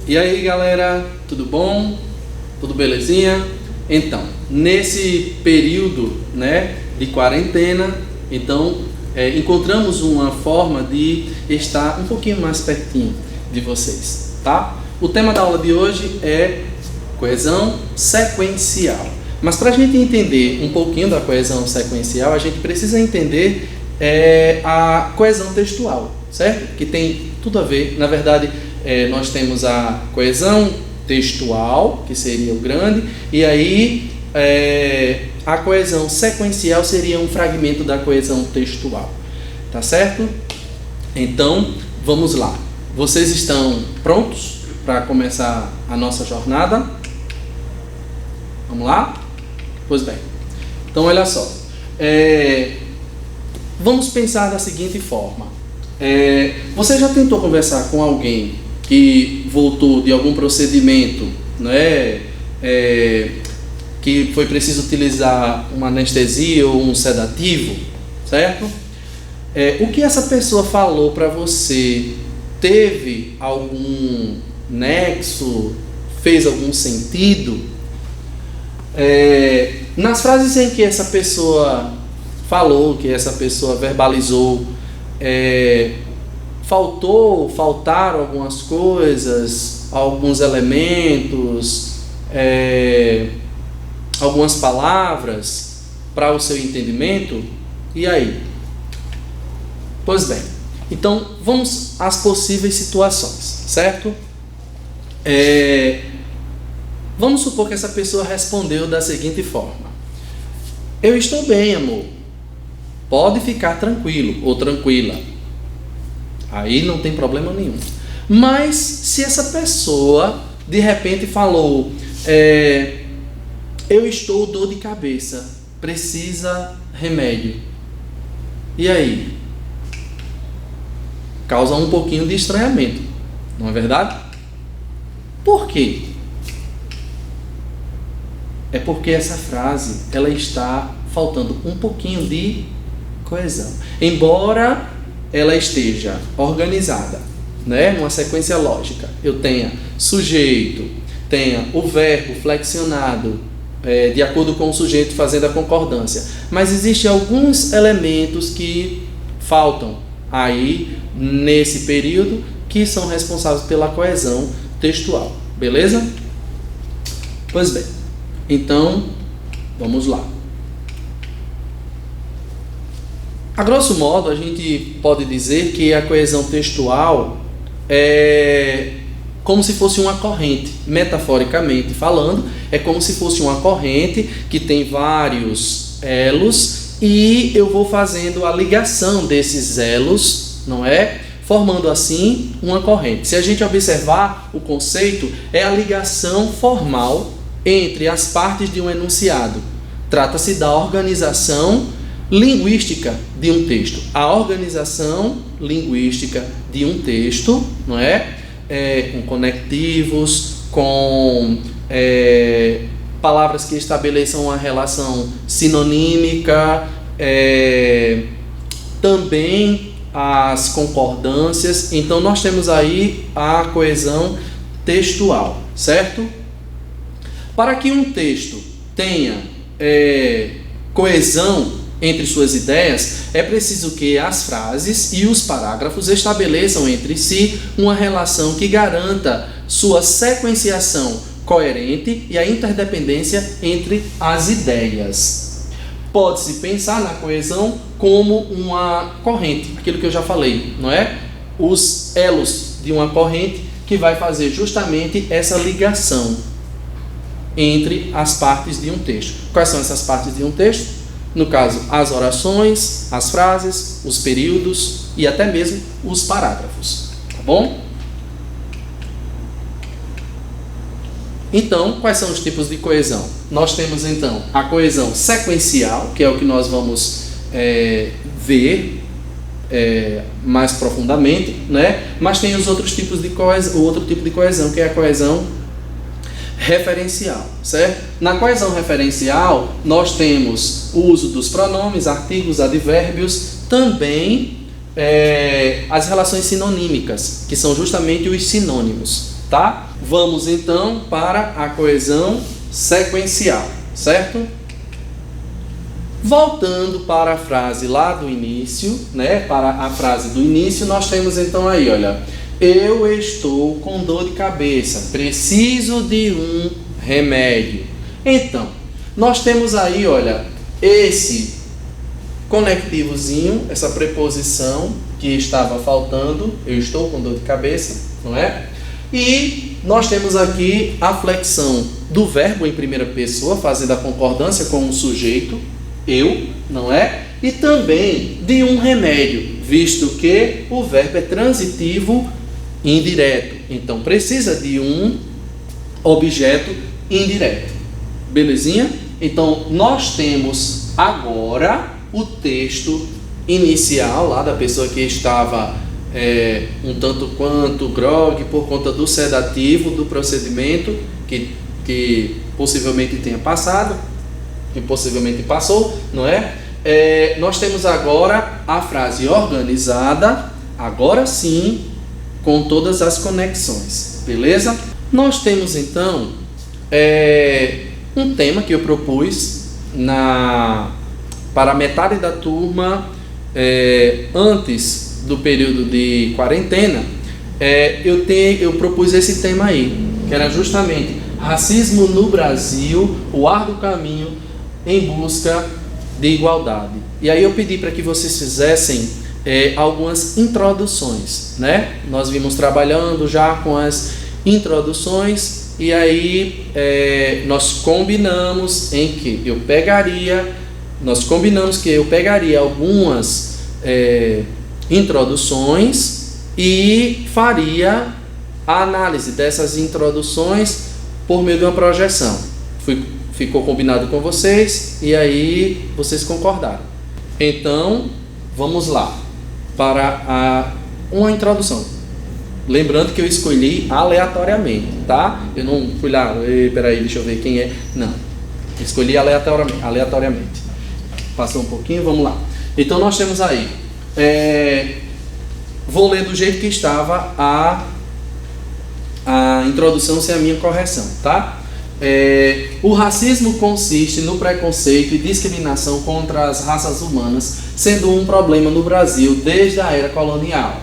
E aí galera, tudo bom? Tudo belezinha? Então, nesse período, de quarentena, encontramos uma forma de estar um pouquinho mais pertinho de vocês, tá? O tema da aula de hoje é coesão sequencial. Mas para a gente entender um pouquinho da coesão sequencial, a gente precisa entender a coesão textual, certo? Que tem tudo a ver, na verdade, nós temos a coesão textual, que seria o grande, e aí a coesão sequencial seria um fragmento da coesão textual, tá certo? Então, vamos lá. Vocês estão prontos para começar a nossa jornada? Vamos lá? Pois bem. Então, olha só. Vamos pensar da seguinte forma. Você já tentou conversar com alguém que voltou de algum procedimento, que foi preciso utilizar uma anestesia ou um sedativo, certo? O que essa pessoa falou para você teve algum nexo, fez algum sentido? Nas frases em que essa pessoa falou, que essa pessoa verbalizou, faltaram algumas coisas, alguns elementos, algumas palavras para o seu entendimento? E aí? Pois bem, então vamos às possíveis situações, certo? Vamos supor que essa pessoa respondeu da seguinte forma: eu estou bem, amor, pode ficar tranquilo ou tranquila. Aí não tem problema nenhum. Mas se essa pessoa de repente falou, eu estou dor de cabeça, precisa remédio. E aí? Causa um pouquinho de estranhamento, não é verdade? Por quê? É porque essa frase, ela está faltando um pouquinho de coesão. Embora ela esteja organizada, numa sequência lógica, eu tenha sujeito, tenha o verbo flexionado, de acordo com o sujeito fazendo a concordância, mas existem alguns elementos que faltam aí nesse período que são responsáveis pela coesão textual, beleza? Pois bem, então vamos lá. A grosso modo, a gente pode dizer que a coesão textual é como se fosse uma corrente, metaforicamente falando, é como se fosse uma corrente que tem vários elos e eu vou fazendo a ligação desses elos, formando assim uma corrente. Se a gente observar o conceito, é a ligação formal entre as partes de um enunciado. Trata-se da organização linguística de um texto. A organização linguística de um texto, com conectivos, com palavras que estabeleçam uma relação sinonímica, também as concordâncias. Então nós temos aí a coesão textual, certo? Para que um texto tenha coesão entre suas ideias, é preciso que as frases e os parágrafos estabeleçam entre si uma relação que garanta sua sequenciação coerente e a interdependência entre as ideias. Pode-se pensar na coesão como uma corrente, aquilo que eu já falei, Os elos de uma corrente que vai fazer justamente essa ligação entre as partes de um texto. Quais são essas partes de um texto? No caso, as orações, as frases, os períodos e até mesmo os parágrafos, tá bom? Então, quais são os tipos de coesão? Nós temos então a coesão sequencial, que é o que nós vamos ver mais profundamente, Mas tem os outros tipos de coesão, o outro tipo de coesão, que é a coesão referencial, certo? Na coesão referencial, nós temos o uso dos pronomes, artigos, advérbios, também as relações sinonímicas, que são justamente os sinônimos, tá? Vamos então para a coesão sequencial, certo? Voltando para a frase lá do início, né? Para a frase do início, nós temos então aí, olha, eu estou com dor de cabeça, preciso de um remédio. Então, nós temos aí, olha, esse conectivozinho, essa preposição que estava faltando, eu estou com dor de cabeça, não é? E nós temos aqui a flexão do verbo em primeira pessoa, fazendo a concordância com o sujeito, eu, não é? E também de um remédio, visto que o verbo é transitivo indireto. Então, precisa de um objeto indireto. Belezinha? Então, nós temos agora o texto inicial lá da pessoa que estava um tanto quanto grogue por conta do sedativo, do procedimento que possivelmente tenha passado, que possivelmente passou, não é? Nós temos agora a frase organizada, agora sim, com todas as conexões, beleza? Nós temos então um tema que eu propus para metade da turma antes do período de quarentena. Eu propus esse tema aí, que era justamente racismo no Brasil, o árduo caminho em busca de igualdade. E aí eu pedi para que vocês fizessem algumas introduções, né? Nós vimos trabalhando já com as introduções e aí nós combinamos que eu pegaria algumas introduções e faria a análise dessas introduções por meio de uma projeção. Ficou combinado com vocês e aí vocês concordaram. Então, vamos lá para uma introdução. Lembrando que eu escolhi aleatoriamente, tá? Eu não fui lá, peraí, deixa eu ver quem é. Não, escolhi aleatoriamente. Passou um pouquinho, vamos lá. Então, nós temos aí, vou ler do jeito que estava a introdução sem a minha correção, tá? O racismo consiste no preconceito e discriminação contra as raças humanas, sendo um problema no Brasil desde a era colonial.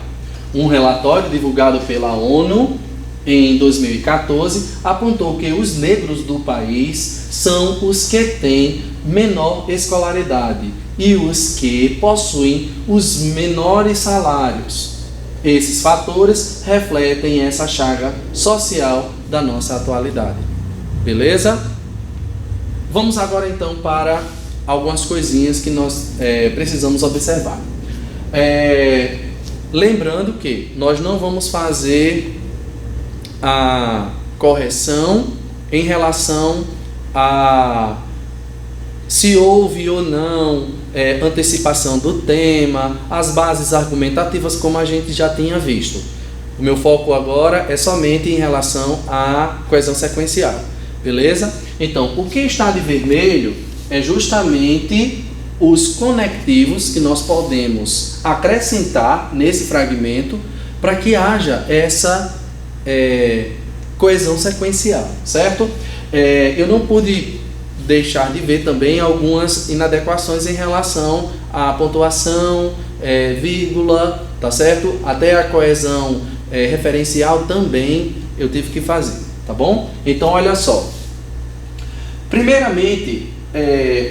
Um relatório divulgado pela ONU em 2014 apontou que os negros do país são os que têm menor escolaridade e os que possuem os menores salários. Esses fatores refletem essa chaga social da nossa atualidade. Beleza? Vamos agora então para algumas coisinhas que nós precisamos observar. Lembrando que nós não vamos fazer a correção em relação a se houve ou não antecipação do tema, as bases argumentativas, como a gente já tinha visto. O meu foco agora é somente em relação à coesão sequencial. Beleza? Então, o que está de vermelho é justamente os conectivos que nós podemos acrescentar nesse fragmento para que haja essa coesão sequencial, certo? Eu não pude deixar de ver também algumas inadequações em relação à pontuação, vírgula, tá certo? Até a coesão referencial também eu tive que fazer, tá bom? Então, olha só. Primeiramente,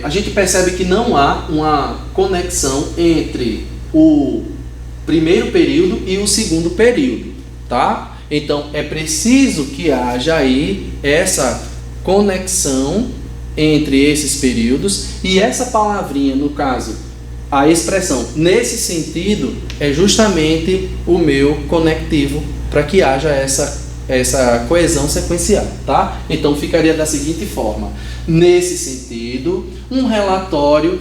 a gente percebe que não há uma conexão entre o primeiro período e o segundo período, tá? Então, é preciso que haja aí essa conexão entre esses períodos e essa palavrinha, no caso, a expressão nesse sentido, é justamente o meu conectivo para que haja essa coesão sequencial, tá? Então ficaria da seguinte forma: nesse sentido, um relatório,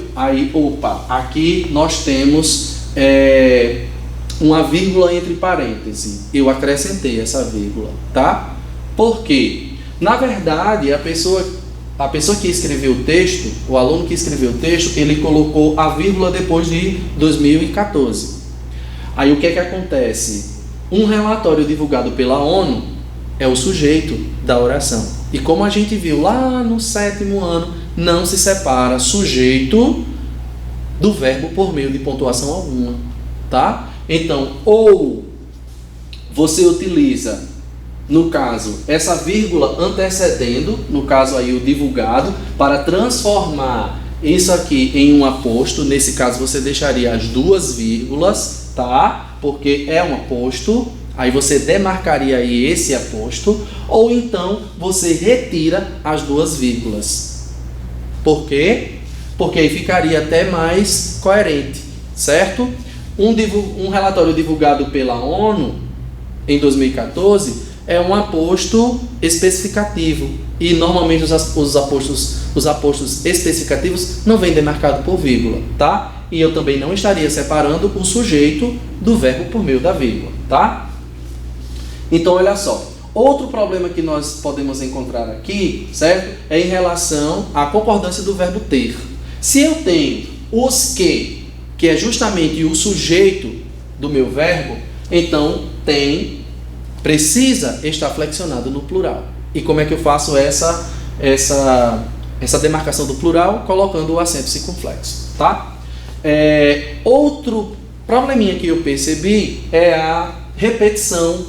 aqui nós temos uma vírgula entre parênteses, eu acrescentei essa vírgula, tá? Por quê? Na verdade, a pessoa que escreveu o texto, o aluno que escreveu o texto, ele colocou a vírgula depois de 2014. Aí o que é que acontece? Um relatório divulgado pela ONU é o sujeito da oração. E como a gente viu lá no 7º ano, não se separa sujeito do verbo por meio de pontuação alguma, tá? Então, ou você utiliza, no caso, essa vírgula antecedendo, no caso aí o divulgado, para transformar isso aqui em um aposto. Nesse caso você deixaria as 2 vírgulas, tá? Porque é um aposto, aí você demarcaria aí esse aposto, ou então você retira as 2 vírgulas. Por quê? Porque aí ficaria até mais coerente, certo? Um relatório divulgado pela ONU em 2014 é um aposto especificativo, e normalmente os apostos especificativos não vêm demarcados por vírgula, tá? E eu também não estaria separando o sujeito do verbo por meio da vírgula, tá? Então, olha só, outro problema que nós podemos encontrar aqui, certo? É em relação à concordância do verbo ter. Se eu tenho os que é justamente o sujeito do meu verbo, então precisa estar flexionado no plural. E como é que eu faço essa demarcação do plural? Colocando o acento circunflexo, tá? Outro probleminha que eu percebi é a repetição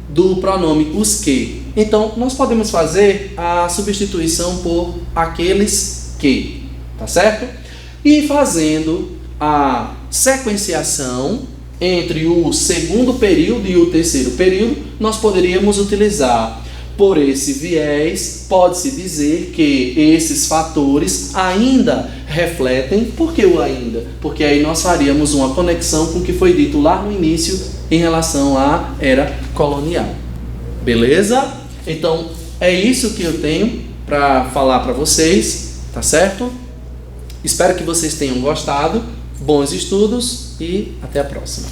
do pronome os que. Então, nós podemos fazer a substituição por aqueles que, tá certo? E fazendo a sequenciação entre o 2º período e o 3º período, nós poderíamos utilizar, por esse viés, pode-se dizer que esses fatores ainda refletem. Por que o ainda? Porque aí nós faríamos uma conexão com o que foi dito lá no início em relação à era colonial. Beleza? Então, é isso que eu tenho para falar para vocês, tá certo? Espero que vocês tenham gostado. Bons estudos e até a próxima.